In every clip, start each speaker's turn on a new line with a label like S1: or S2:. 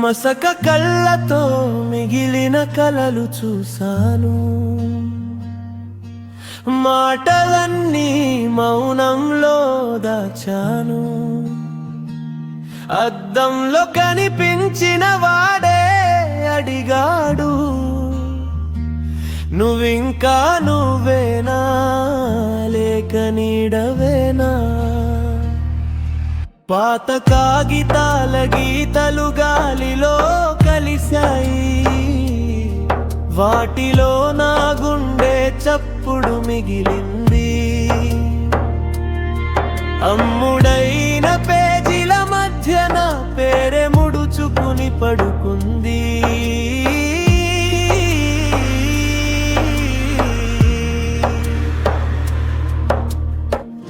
S1: మసక కళ్ళతో మిగిలిన కలలు చూశాను. మాటలన్నీ మౌనంలో దాచాను. అద్దంలో కనిపించిన వాడే అడిగాడు, నువ్వింకా నువ్వేనా లేక నీడవేనా? పాత కాగితాల గీతలు గాలిలో కలిశాయి. వాటిలో నా గుండె చప్పుడు మిగిలింది. అమ్ముడైన పేజీల మధ్య నా పేరే ముడుచుకుని పడుకుంది.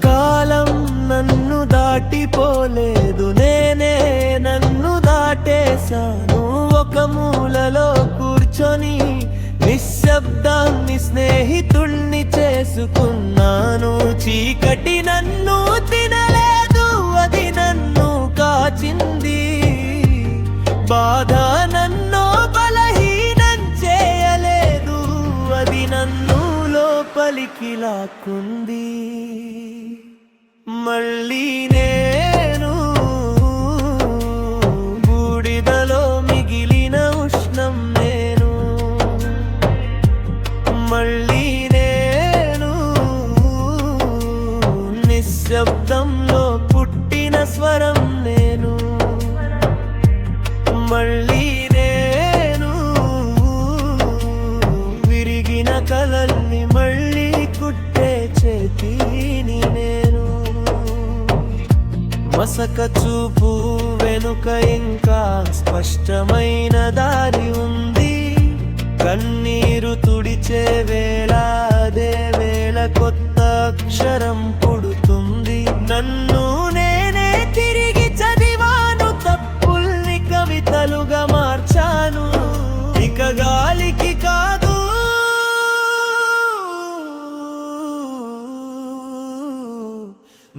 S1: కాలం నన్ను దాటిపోలేదు, నేనే నన్ను దాటేశాను. ఒక మూలలో కూర్చొని నిశ్శబ్దాన్ని స్నేహితుణ్ణి చేసుకున్నాను. చీకటి నన్ను తినలేదు, అది నన్ను కాచింది. బాధ నన్ను బలహీనం చేయలేదు, అది నన్ను లోపలికి లాక్కుంది. మళ్ళీ నేను బూడిదలో మిగిలిన ఉష్ణం నేను. మళ్ళీ నేను నిశ్శబ్దంలో పుట్టిన స్వరం నేను. మళ్ళీ నేను విరిగిన కలల్ని మళ్ళీ కుట్టే చేతిని నేను. మసక చూపు వెనుక ఇంకా స్పష్టమైన దారి ఉంది. కన్నీరు తుడిచే వేళ అదే వేళ కొత్త అక్షరం పుడుతుంది. నన్ను నేనే తిరిగి చదివాను, తప్పుల్ని కవితలుగా మార్చాను. ఇక గాలికి కాదు,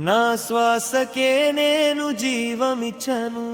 S1: నా శ్వాసకే నేను జీవమిచ్చాను.